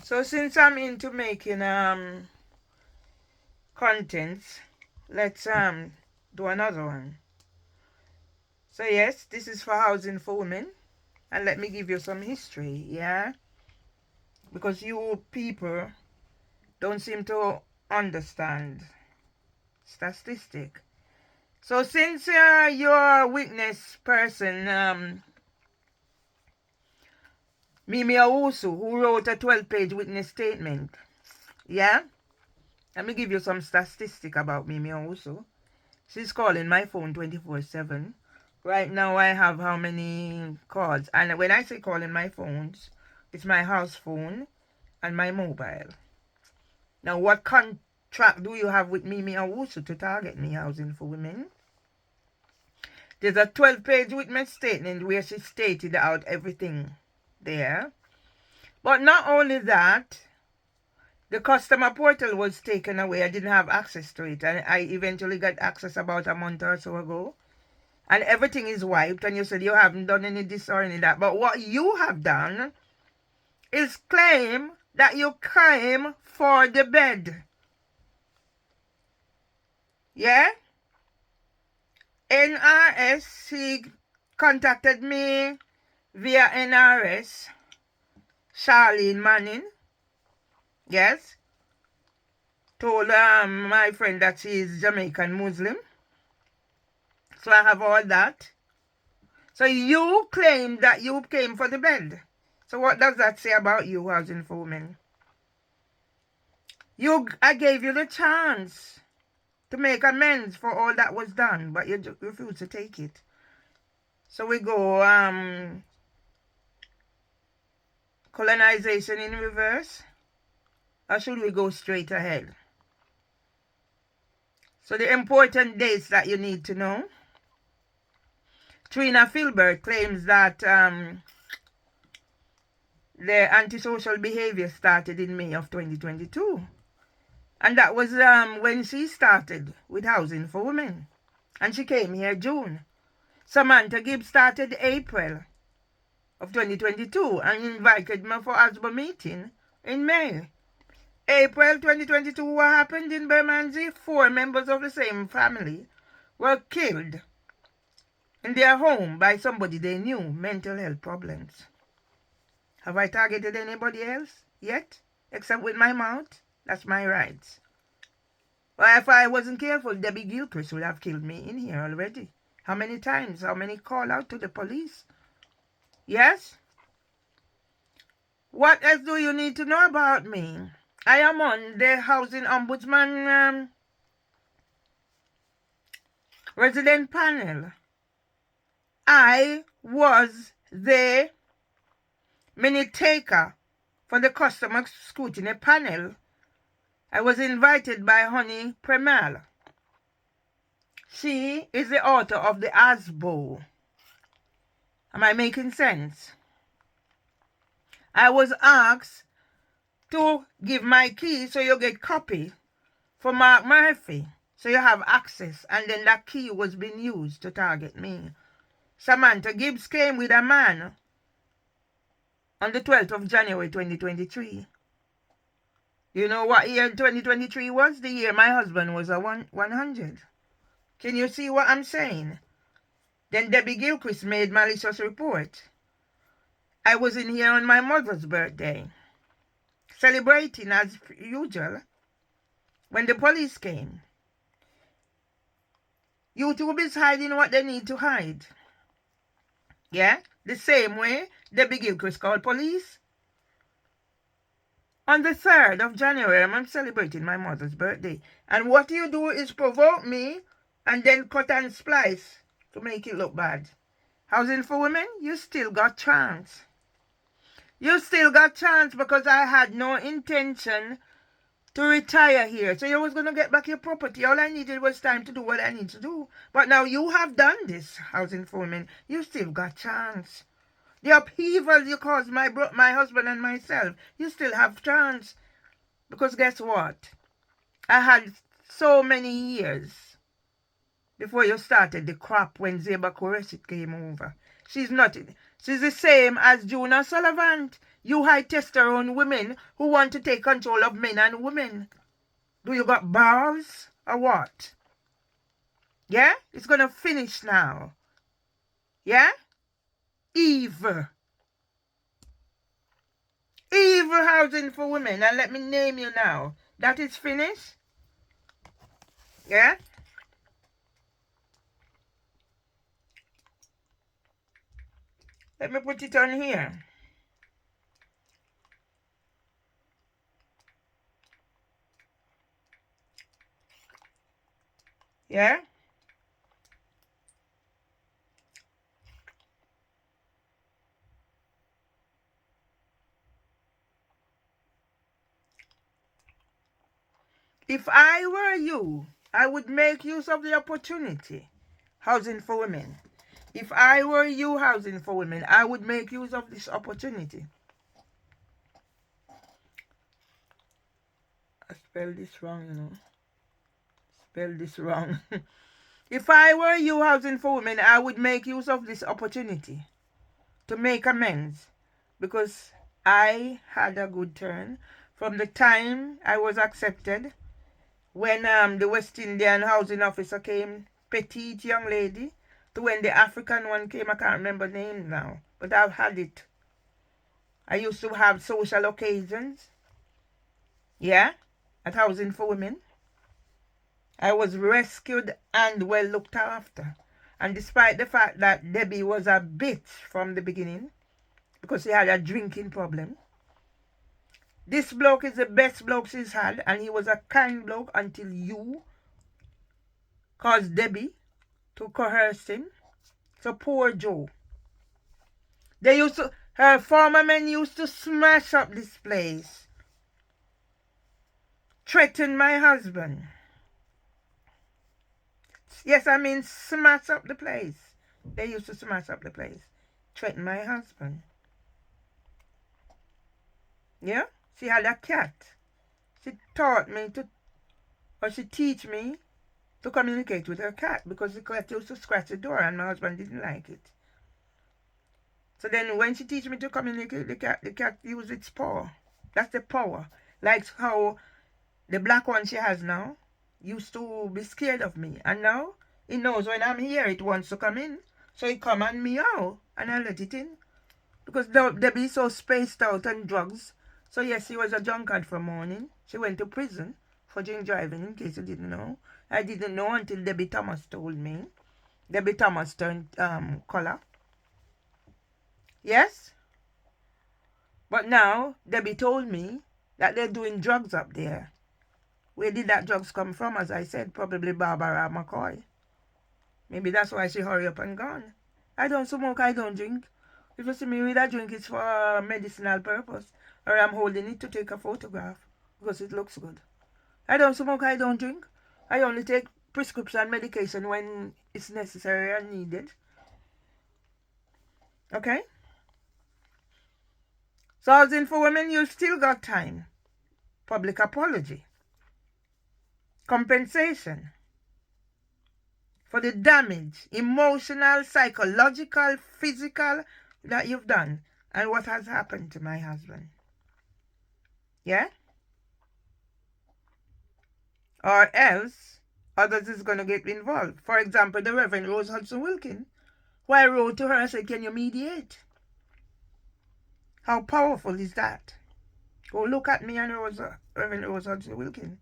So since I'm into making contents, let's do another one. So yes, this is for housing for women, and let me give you some history, yeah? Because you people don't seem to understand statistic. So since you're a witness person, Mimi Awusu, who wrote a 12-page witness statement, yeah? Let me give you some statistic about Mimi Awusu. She's calling my phone 24/7. Right now I have how many calls? And when I say calling my phones, it's my house phone and my mobile. Now what contract do you have with Mimi Awusu to target me housing for women? There's a 12-page witness statement where she stated out everything there. But not only that, the customer portal was taken away. I didn't have access to it. And I eventually got access about a month or so ago. And everything is wiped. And you said you haven't done any this or any that. But what you have done is claim that you came for the bed. Yeah? NRS, he contacted me via NRS. Charlene Manning. Yes? Told my friend that she is Jamaican Muslim. So I have all that. So you claim that you came for the bed. So what does that say about you, housing for women? I gave you the chance to make amends for all that was done, but you refused to take it. So we go colonization in reverse, or should we go straight ahead? So the important dates that you need to know. Trina Filbert claims that the antisocial behavior started in May of 2022. And that was when she started with housing for women. And she came here June. Samantha Gibbs started April of 2022 and invited me for ASBO meeting in May. April 2022, what happened in Bermondsey? 4 members of the same family were killed in their home by somebody they knew, mental health problems. Have I targeted anybody else yet? Except with my mouth? That's my rights. Well, if I wasn't careful, Debbie Gilchrist would have killed me in here already. How many times? How many call out to the police? Yes? What else do you need to know about me? I am on the Housing Ombudsman resident panel. I was the minute taker for the customer scrutiny panel. I was invited by Honey Premal. She is the author of the ASBO. Am I making sense? I was asked to give my key so you get copy for Mark Murphy. So you have access. And then that key was being used to target me. Samantha Gibbs came with a man on the 12th of January 2023. You know what year 2023 was? The year my husband was a 100. Can you see what I'm saying? Then Debbie Gilchrist made malicious report. I was in here on my mother's birthday, celebrating as usual, when the police came. YouTube is hiding what they need to hide. Yeah? The same way Debbie Gilchrist called police. On the 3rd of January, I'm celebrating my mother's birthday. And what you do is provoke me and then cut and splice to make it look bad. Housing for women, you still got chance. You still got chance because I had no intention to retire here. So you was going to get back your property. All I needed was time to do what I need to do. But now you have done this, housing for women. You still got chance. The upheaval you caused my husband and myself, you still have chance. Because guess what? I had so many years before you started the crap when Zeba Qureshi came over. She's the same as Juna Sullivan. You high testosterone women who want to take control of men and women. Do you got balls or what? Yeah? It's going to finish now. Yeah? Evil. Evil housing for women. And let me name you now. That is finished. Yeah? Let me put it on here. Yeah? If I were you, I would make use of the opportunity. Housing for women. If I were you, housing for women, I would make use of this opportunity. I spelled this wrong, you know. Spelled this wrong. If I were you, housing for women, I would make use of this opportunity to make amends, because I had a good turn from the time I was accepted when the West Indian housing officer came, petite young lady, to when the African one came. I can't remember names now, but I've had it. I used to have social occasions, yeah, at Housing for Women. I was rescued and well looked after. And despite the fact that Debbie was a bitch from the beginning, because she had a drinking problem, this bloke is the best bloke she's had, and he was a kind bloke until you caused Debbie to coerce him. So poor Joe. Her former men used to smash up this place. Threaten my husband. Yes, I mean smash up the place. They used to smash up the place. Threaten my husband. Yeah? She had a cat. She taught me to, or she teach me to communicate with her cat, because the cat used to scratch the door and my husband didn't like it. So then when she teach me to communicate with the cat uses its paw. That's the power. Like how the black one she has now used to be scared of me. And now it knows when I'm here it wants to come in. So it come and meow and I let it in. Because they be so spaced out on drugs. So yes, she was a drunkard from morning. She went to prison for drink driving, in case you didn't know. I didn't know until Debbie Thomas told me. Debbie Thomas turned color. Yes? But now, Debbie told me that they're doing drugs up there. Where did that drugs come from? As I said, probably Barbara McCoy. Maybe that's why she hurry up and gone. I don't smoke, I don't drink. If you see me with a drink, it's for a medicinal purpose. Or I'm holding it to take a photograph because it looks good. I don't smoke, I don't drink. I only take prescription medication when it's necessary and needed. Okay? So Housing for Women, you still got time. Public apology. Compensation for the damage, emotional, psychological, physical, that you've done and what has happened to my husband. Yeah? Or else, others is going to get involved. For example, the Reverend Rose Hudson Wilkin, who I wrote to her and said, can you mediate? How powerful is that? Go look at me and Reverend Rose Hudson Wilkin.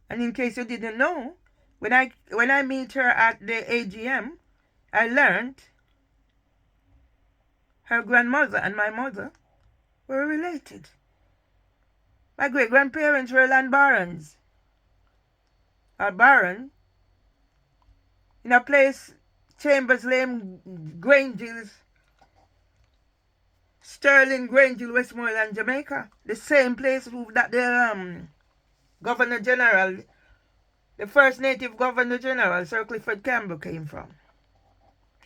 And in case you didn't know, when I meet her at the AGM, I learned her grandmother and my mother were related. My great-grandparents were land barons. A baron in a place, Chambers Lane, Granges, Sterling, Grangeville, Westmoreland, Jamaica. The same place that the Governor General, the first native Governor General, Sir Clifford Campbell, came from.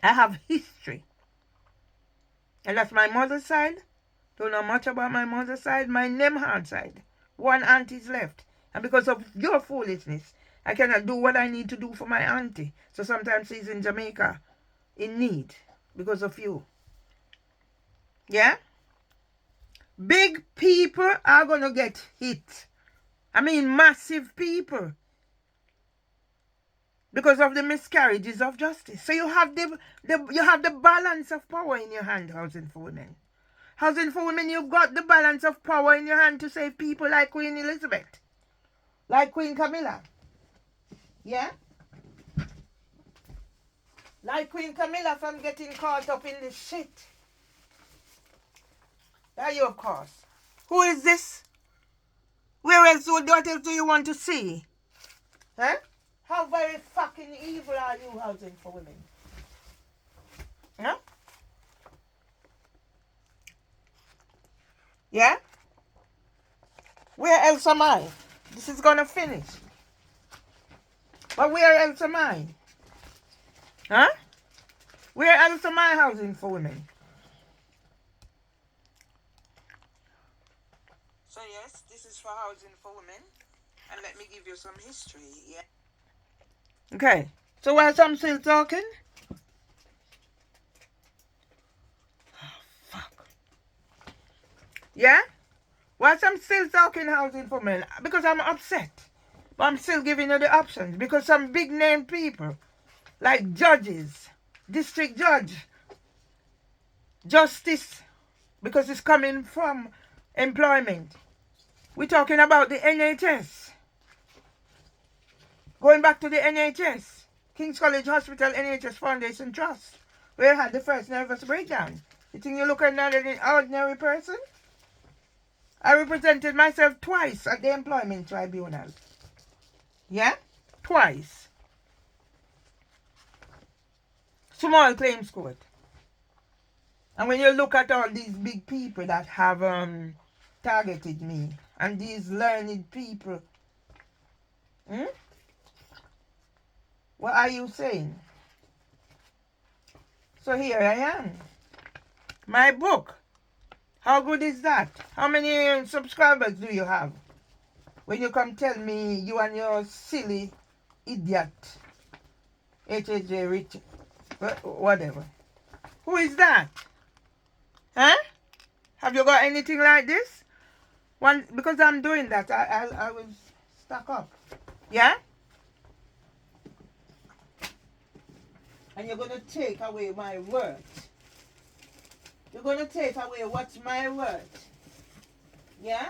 I have history. And that's my mother's side. Don't know much about my mother's side. My Nemhard side. One auntie's left. And because of your foolishness, I cannot do what I need to do for my auntie. So sometimes she's in Jamaica in need because of you. Yeah? Big people are going to get hit. I mean, massive people. Because of the miscarriages of justice. So you have the balance of power in your hand, Housing for Women. Housing for Women, you've got the balance of power in your hand to save people like Queen Elizabeth. Like Queen Camilla. Yeah? Like Queen Camilla from getting caught up in this shit. That you, of course. Who is this? Where else, what else do you want to see? Huh? How very fucking evil are you, Housing for Women? Huh? Yeah? Where else am I? This is gonna finish. But where else am I? Huh? Where else am I, Housing for Women? So yes, this is for Housing for Women. And let me give you some history, yeah? Okay. So whilst I'm still talking... Oh, fuck. Yeah? Whilst I'm still talking Housing for Women, because I'm upset. But I'm still giving you the options. Because some big name people, like judges, district judge, justice, because it's coming from employment. We're talking about the NHS. Going back to the NHS. King's College Hospital NHS Foundation Trust. Where I had the first nervous breakdown. You think you look at an ordinary person? I represented myself twice at the employment tribunal. Yeah? Twice. Small claims court. And when you look at all these big people that have targeted me, and these learned people, what are you saying? So here I am. My book. How good is that? How many subscribers do you have? When you come tell me you and your silly idiot, HJ Rich, whatever. Who is that? Huh? Have you got anything like this? Because I'm doing that, I will stack up. Yeah? And you're going to take away my worth. You're going to take away what's my worth. Yeah?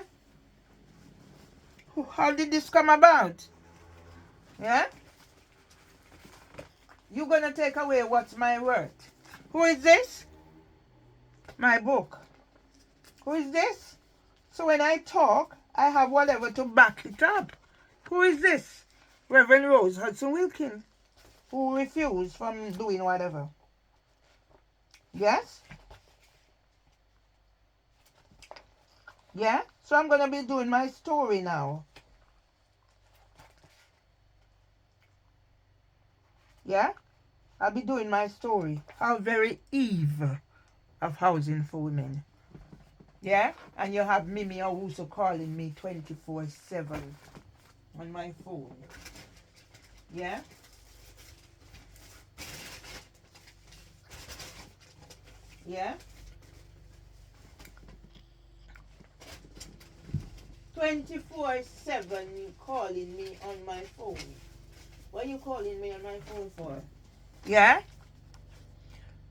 How did this come about? Yeah? You're going to take away what's my worth. Who is this? My book. Who is this? So when I talk, I have whatever to back it up. Who is this? Reverend Rose Hudson Wilkins, who refused from doing whatever. Yes? Yeah? So I'm going to be doing my story now. Yeah? I'll be doing my story. How very evil of Housing for Women. Yeah? And you have Mimi Owusu calling me 24/7 on my phone. Yeah? Yeah? 24/7 you calling me on my phone. What are you calling me on my phone for? Yeah?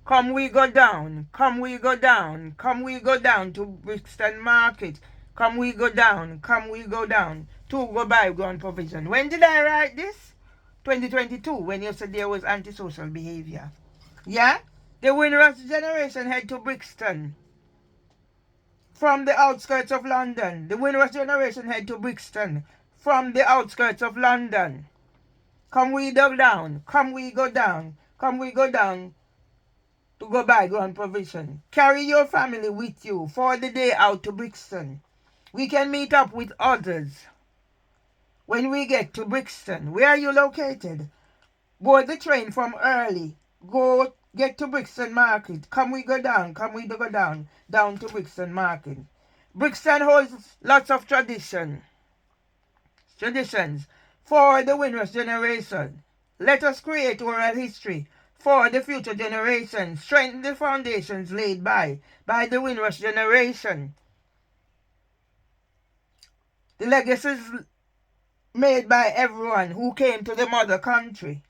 Come we go down. Come we go down. Come we go down to Brixton Market. Come we go down. Come we go down. To go buy ground provision. When did I write this? 2022, when you said there was antisocial behavior. Yeah? The Windrush generation head to Brixton. From the outskirts of London. The Windrush generation head to Brixton. From the outskirts of London. Come we go down. Come we go down. Come we go down to go buy ground provision. Carry your family with you for the day out to Brixton. We can meet up with others when we get to Brixton. Where are you located? Board the train from early. Go get to Brixton Market. Come we go down. Come we go down. Down to Brixton Market. Brixton holds lots of traditions for the Windrush generation. Let us create oral history for the future generations. Strengthen the foundations laid by the Windrush generation. The legacies made by everyone who came to the mother country.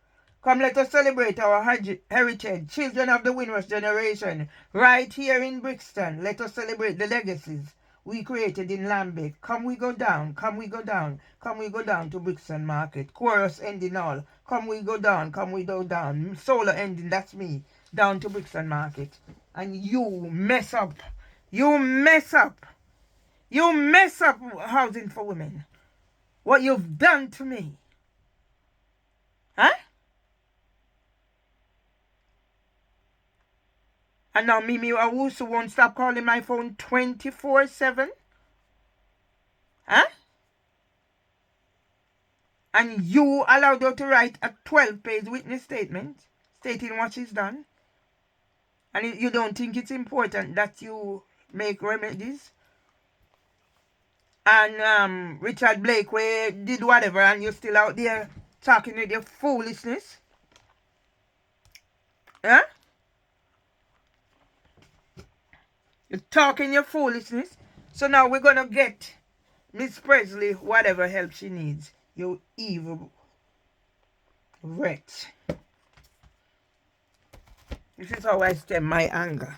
Come, let us celebrate our heritage, children of the Windrush generation, right here in Brixton. Let us celebrate the legacies we created in Lambeth. Come we go down, come we go down, come we go down to Brixton Market. Chorus ending all. Come we go down, come we go down. Solo ending, that's me, down to Brixton Market. And you mess up. You mess up. You mess up housing for women. What you've done to me. Huh? And now Mimi Awusu won't stop calling my phone 24/7. Huh? And you allowed her to write a 12-page witness statement stating what she's done. And you don't think it's important that you make remedies? And Richard Blake, where did whatever, and you're still out there talking with your foolishness? Huh? You're talking your foolishness. So now we're going to get Miss Presley whatever help she needs. You evil wretch. This is how I stem my anger.